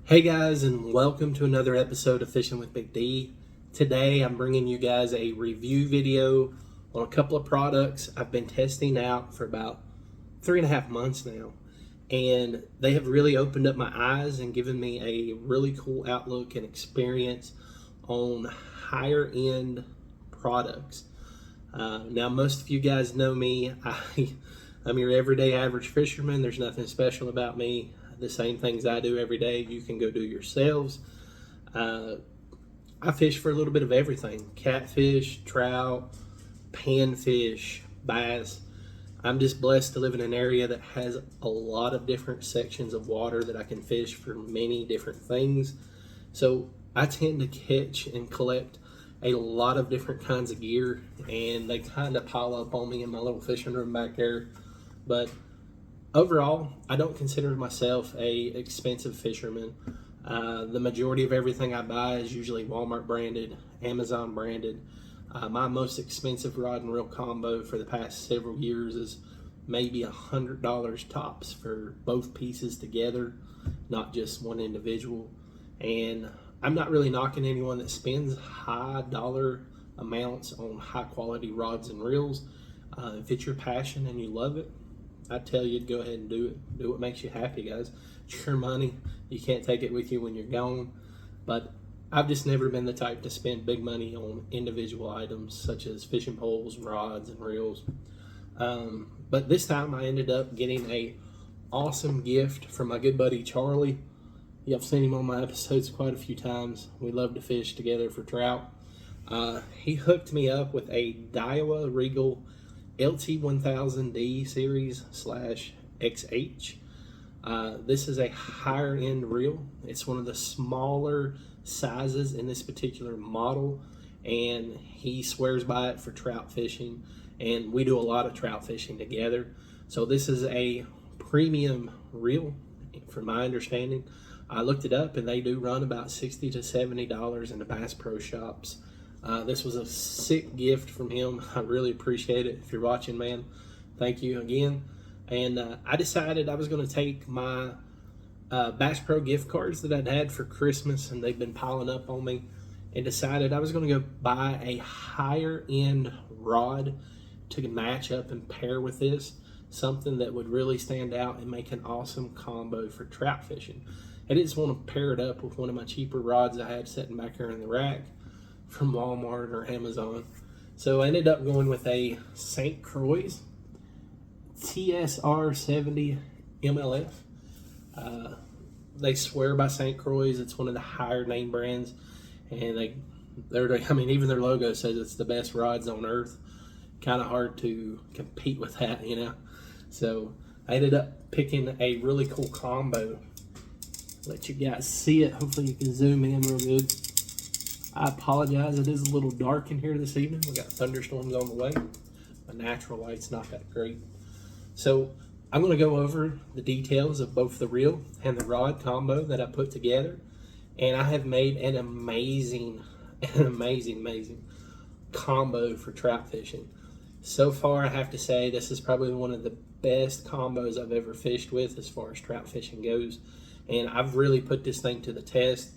Hey guys, and welcome to another episode of Fishing with Big D. Today I'm bringing you guys a review video on a couple of products I've been testing out for about 3.5 months now, and they have really opened up my eyes and given me a really cool outlook and experience on higher end products. Now most of you guys know me. I'm your everyday average fisherman. There's nothing special about me. The same things I do every day, you can go do yourselves. I fish for a little bit of everything: catfish, trout, panfish, bass. I'm just blessed to live in an area that has a lot of different sections of water that I can fish for many different things. So I tend to catch and collect a lot of different kinds of gear, and they kind of pile up on me in my little fishing room back there. But overall, I don't consider myself a expensive fisherman. The majority of everything I buy is usually Walmart branded, Amazon branded. My most expensive rod and reel combo for the past several years is maybe $100 tops for both pieces together, not just one individual. And I'm not really knocking anyone that spends high dollar amounts on high quality rods and reels. If it's your passion and you love it, I tell you to go ahead and do it. Do what makes you happy, guys. It's your money. You can't take it with you when you're gone. But I've just never been the type to spend big money on individual items such as fishing poles, rods, and reels. But this time I ended up getting a awesome gift from my good buddy Charlie. Y'all have seen him on my episodes quite a few times. We love to fish together for trout. He hooked me up with a Daiwa Regal LT1000D series /XH. This is a higher end reel. It's one of the smaller sizes in this particular model, and he swears by it for trout fishing, and we do a lot of trout fishing together. So this is a premium reel from my understanding. I looked it up and they do run about $60 to $70 in the Bass Pro shops. This was a sick gift from him. I really appreciate it. If you're watching, man, thank you again. And I decided I was going to take my Bass Pro gift cards that I'd had for Christmas, and they've been piling up on me, and decided I was going to go buy a higher end rod to match up and pair with this, something that would really stand out and make an awesome combo for trout fishing. I didn't just want to pair it up with one of my cheaper rods I had sitting back here in the rack from Walmart or Amazon. So I ended up going with a St. Croix TSR70MLF. They swear by St. Croix. It's one of the higher name brands, and I mean, even their logo says it's the best rods on earth. Kind of hard to compete with that, you know. So I ended up picking a really cool combo. Let you guys see it. Hopefully you can zoom in real good. I apologize, it is a little dark in here this evening. We got thunderstorms on the way. My natural light's not that great. So I'm going to go over the details of both the reel and the rod combo that I put together. And I have made an amazing combo for trout fishing. So far, I have to say this is probably one of the best combos I've ever fished with as far as trout fishing goes. And I've really put this thing to the test.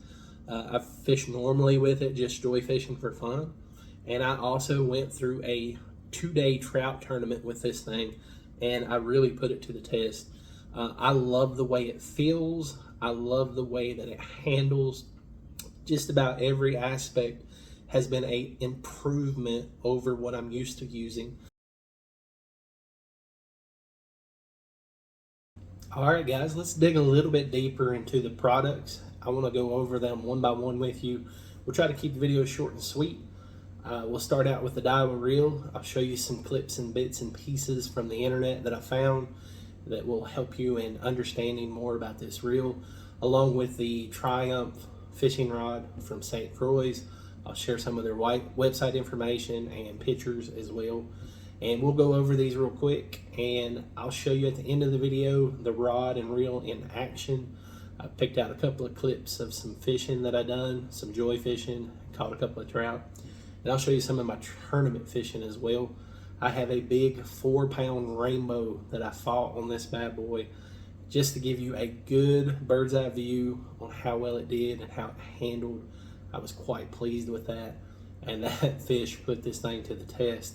I've fished normally with it, just joy fishing for fun. And I also went through a 2-day trout tournament with this thing, and I really put it to the test. I love the way it feels. I love the way that it handles. Just about every aspect has been an improvement over what I'm used to using. All right, guys, let's dig a little bit deeper into the products. I want to go over them one by one with you. We'll try to keep the video short and sweet. We'll start out with the Daiwa reel. I'll show you some clips and bits and pieces from the internet that I found that will help you in understanding more about this reel, along with the Triumph fishing rod from St. Croix. I'll share some of their website information and pictures as well. And we'll go over these real quick, and I'll show you at the end of the video the rod and reel in action. I picked out a couple of clips of some fishing that I done, some joy fishing, caught a couple of trout. And I'll show you some of my tournament fishing as well. I have a big 4-pound rainbow that I fought on this bad boy. just to give you a good bird's eye view on how well it did and how it handled. I was quite pleased with that, and that fish put this thing to the test,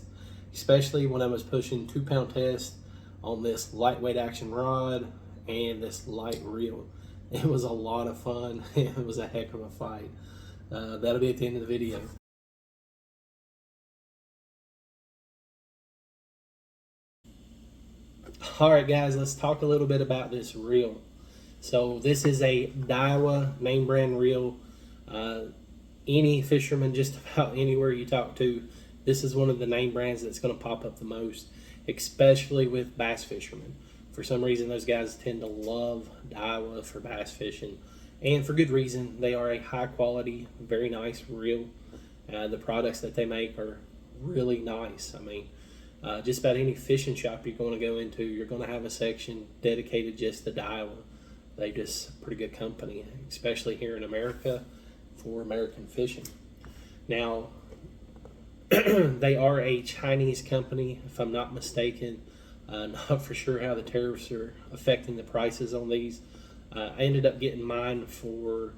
especially when I was pushing 2-pound test on this lightweight action rod and this light reel. It was a lot of fun. It was a heck of a fight. That'll be at the end of the video. Alright guys, let's talk a little bit about this reel. So this is a Daiwa name brand reel. Any fisherman, just about anywhere you talk to, this is one of the name brands that's going to pop up the most, especially with bass fishermen. For some reason, those guys tend to love Daiwa for bass fishing, and for good reason. They are a high quality, very nice reel. The products that they make are really nice. I mean, just about any fishing shop you're going to go into, you're going to have a section dedicated just to Daiwa. They're just pretty good company, especially here in America for American fishing. Now, they are a Chinese company, if I'm not mistaken. Not for sure how the tariffs are affecting the prices on these. I ended up getting mine for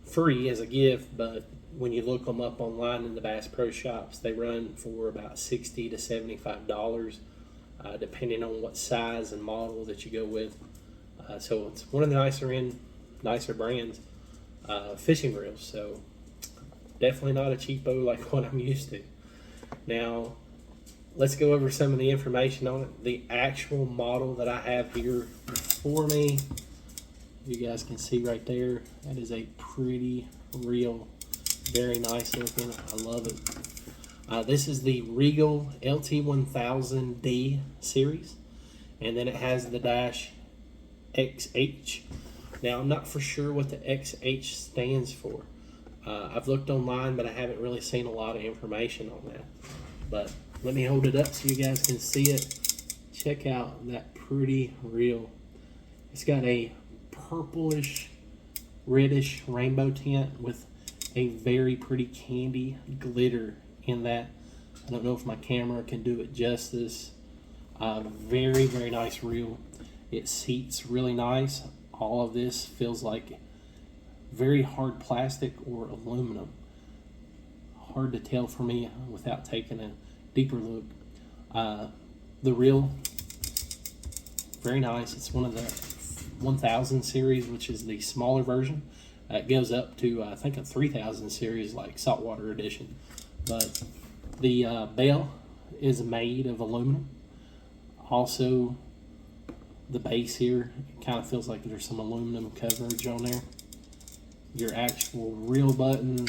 free as a gift, but when you look them up online in the Bass Pro Shops, they run for about $60 to $75, depending on what size and model that you go with. So it's one of the nicer brands fishing reels. So definitely not a cheapo like what I'm used to. Now, let's go over some of the information on it. The actual model that I have here before me, you guys can see right there, that is a pretty reel. Very nice looking. I love it. This is the Regal LT1000D series, and then it has the dash XH. Now, I'm not for sure what the XH stands for. I've looked online, but I haven't really seen a lot of information on that. But let me hold it up so you guys can see it. Check out that pretty reel. It's got a purplish, reddish rainbow tint with a very pretty candy glitter in that. I don't know if my camera can do it justice. Very, very nice reel. It seats really nice. All of this feels like very hard plastic or aluminum. Hard to tell for me without taking a deeper look. The reel, very nice. It's one of the 1000 series, which is the smaller version. It goes up to I think a 3000 series, like saltwater edition. But the bell is made of aluminum. Also, the base here, it kind of feels like there's some aluminum coverage on there. Your actual reel button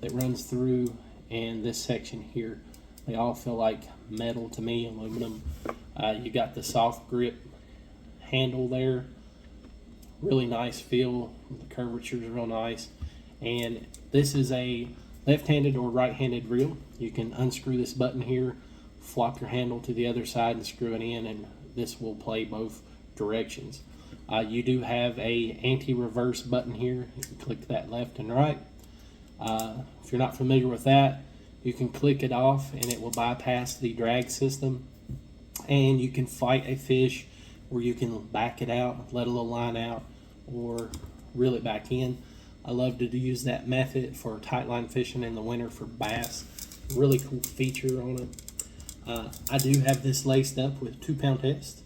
that runs through, and this section here, they all feel like metal to me, aluminum. You got the soft grip handle there, really nice feel. The curvature is real nice, and this is a left-handed or right-handed reel. You can unscrew this button here, flop your handle to the other side and screw it in, and this will play both directions. You do have a anti-reverse button here. You can click that left and right. If you're not familiar with that, you can click it off and it will bypass the drag system, and you can fight a fish, or you can back it out, let a little line out, or reel it back in. I love to use that method for tight line fishing in the winter for bass. Really cool feature on it. I do have this laced up with 2-pound test.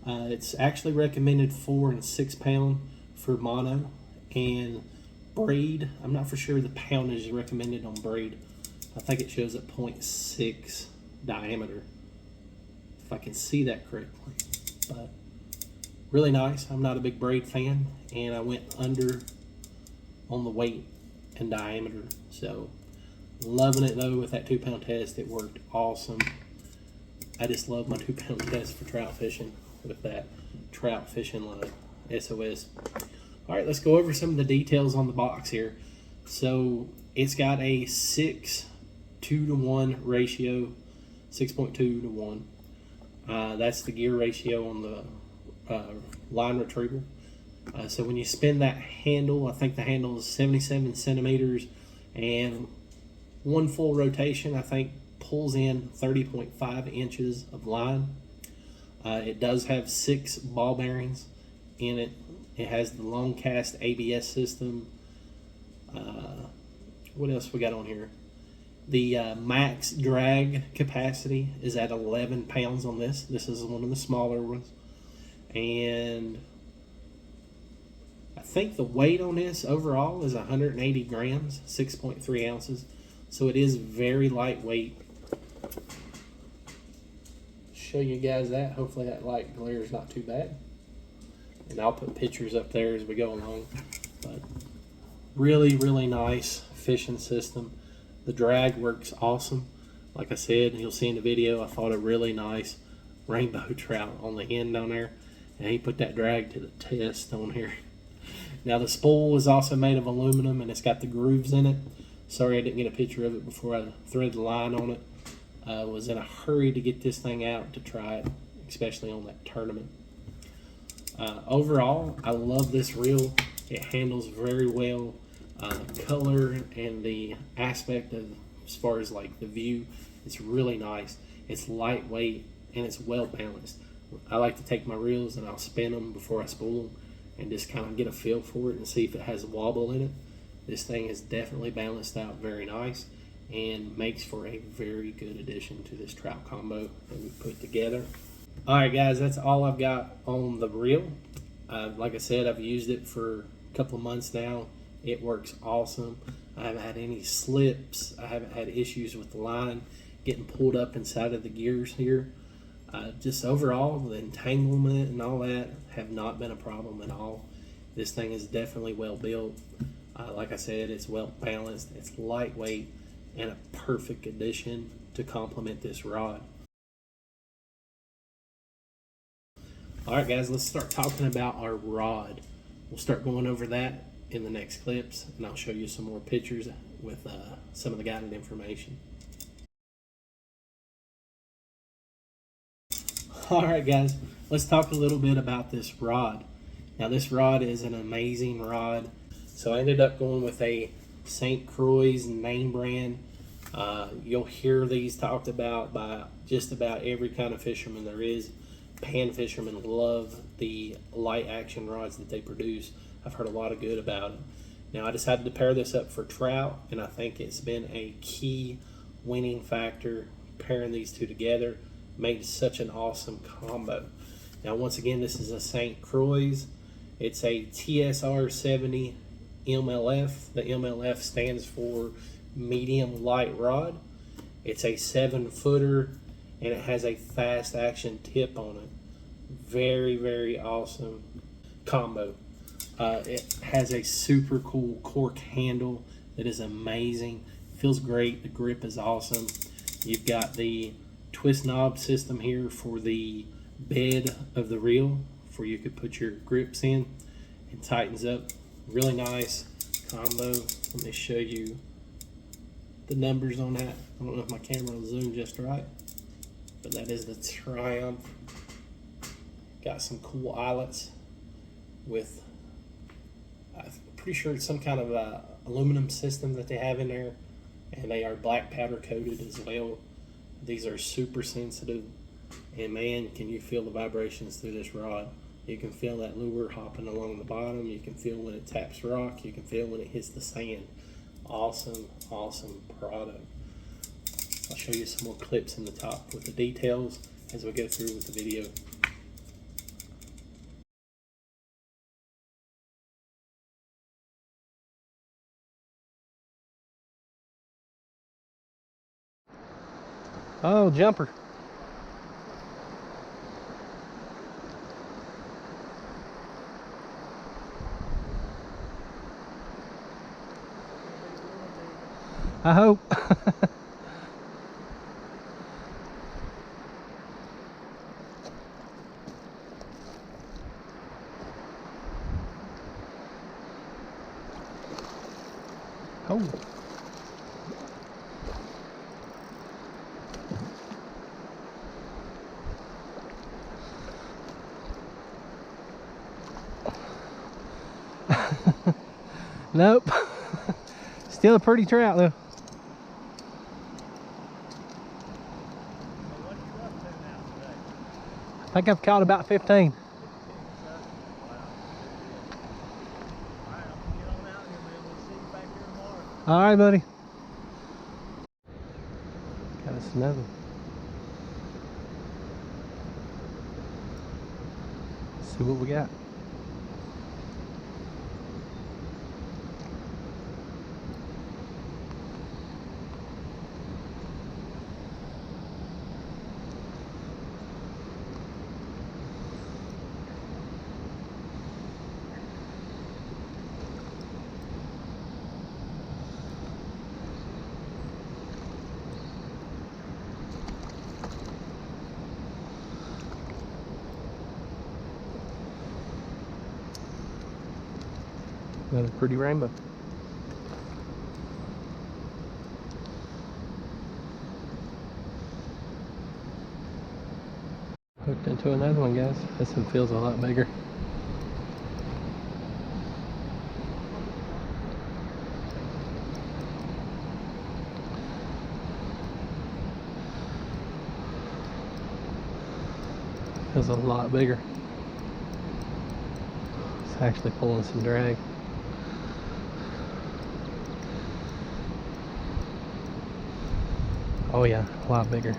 It's actually recommended 4 and 6 pound for mono, and braid, I'm not for sure the poundage recommended on braid. I think it shows at 0.6 diameter, if I can see that correctly. But really nice. I'm not a big braid fan, and I went under on the weight and diameter. So loving it though with that 2-pound test. It worked awesome. I just love my 2-pound test for trout fishing with that trout fishing line, SOS. All right, let's go over some of the details on the box here. So it's got a 6:2 to 1 ratio, 6.2 to 1. That's the gear ratio on the line retriever. So when you spin that handle, I think the handle is 77 centimeters, and one full rotation, I think, pulls in 30.5 inches of line. It does have 6 ball bearings. in it. It has the long cast ABS system. What else we got on here? The max drag capacity is at 11 pounds on this. This is one of the smaller ones. And I think the weight on this overall is 180 grams, 6.3 ounces. So it is very lightweight. Show you guys that. Hopefully that light glare is not too bad. And I'll put pictures up there as we go along. But really, really nice fishing system. The drag works awesome. Like I said, you'll see in the video, I fought a really nice rainbow trout on the end down there. And he put that drag to the test on here. Now the spool is also made of aluminum and it's got the grooves in it. Sorry I didn't get a picture of it before I threaded the line on it. I was in a hurry to get this thing out to try it, especially on that tournament. Overall, I love this reel. It handles very well. The color and the aspect of, as far as like the view, it's really nice. It's lightweight and it's well balanced. I like to take my reels and I'll spin them before I spool them and just kind of get a feel for it and see if it has a wobble in it. This thing is definitely balanced out very nice and makes for a very good addition to this trout combo that we put together. All right, guys, that's all I've got on the reel. Like I said, I've used it for a couple of months now. It works awesome. I haven't had any slips. I haven't had issues with the line getting pulled up inside of the gears here. Just overall, the entanglement and all that have not been a problem at all. This thing is definitely well built. Like I said, it's well balanced, it's lightweight, and a perfect addition to complement this rod. All right, guys, let's start talking about our rod. We'll start going over that in the next clips, and I'll show you some more pictures with some of the guided information. All right, guys, let's talk a little bit about this rod. Now, this rod is an amazing rod. So I ended up going with a St. Croix name brand. You'll hear these talked about by just about every kind of fisherman there is. Pan fishermen love the light action rods that they produce. I've heard a lot of good about it. Now I decided to pair this up for trout, and I think it's been a key winning factor pairing these two together. Made such an awesome combo. Now once again, this is a St. Croix. It's a TSR70MLF. The MLF stands for medium light rod. It's a 7-footer and it has a fast action tip on it. Very, very awesome combo. It has a super cool cork handle that is amazing. Feels great. The grip is awesome. You've got the twist knob system here for the bed of the reel, for you could put your grips in. It tightens up. Really nice combo. Let me show you the numbers on that. I don't know if my camera will zoom just right, but that is the Triumph. Got some cool eyelets with, I'm pretty sure it's some kind of aluminum system that they have in there, and they are black powder coated as well. These are super sensitive, and man, can you feel the vibrations through this rod. You can feel that lure hopping along the bottom. You can feel when it taps rock. You can feel when it hits the sand. Awesome, awesome product. I'll show you some more clips in the top with the details as we go through with the video. Oh, jumper. I hope. Oh. Nope. Still a pretty trout though. I think I've caught about 15. All right, buddy. Got us another one. Let's see what we got. Another pretty rainbow. Hooked into another one, guys. This one feels a lot bigger. Feels a lot bigger. It's actually pulling some drag. Oh yeah, a lot bigger.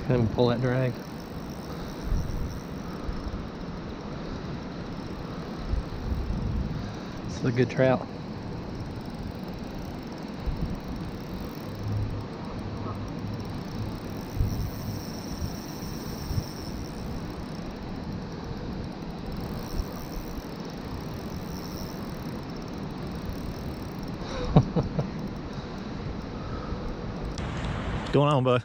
Let me pull that drag. This is a good trout. What's going on, bud?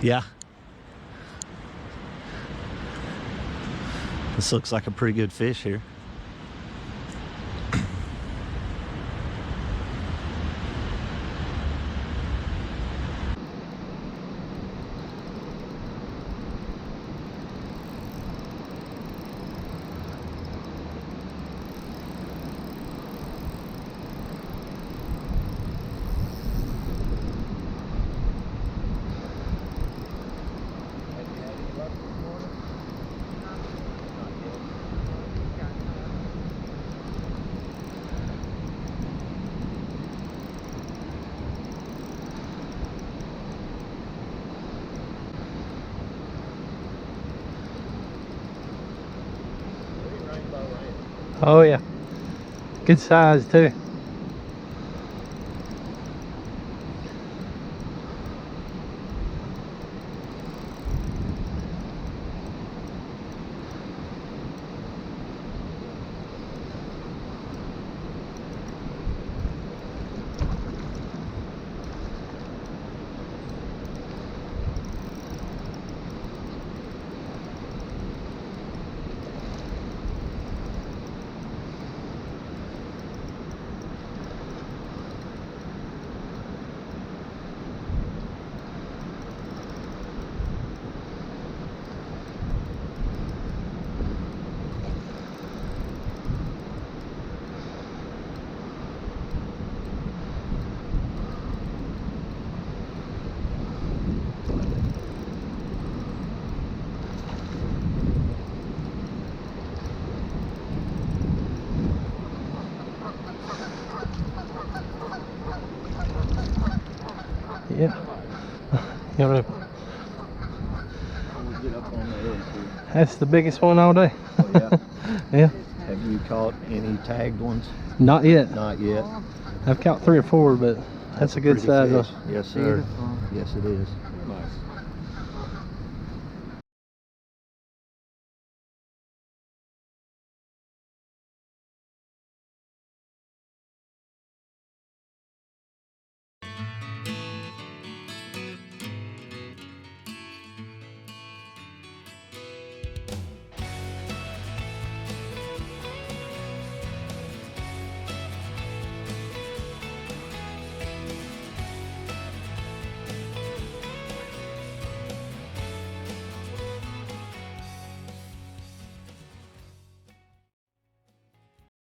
Yeah. This looks like a pretty good fish here. Oh yeah, good size too. Yeah. You know, that's the biggest one all day. Oh, yeah. Yeah. Have you caught any tagged ones? Not yet. Not yet. I've caught 3 or 4, but that's a good size. Yes, sir. Yes, it is.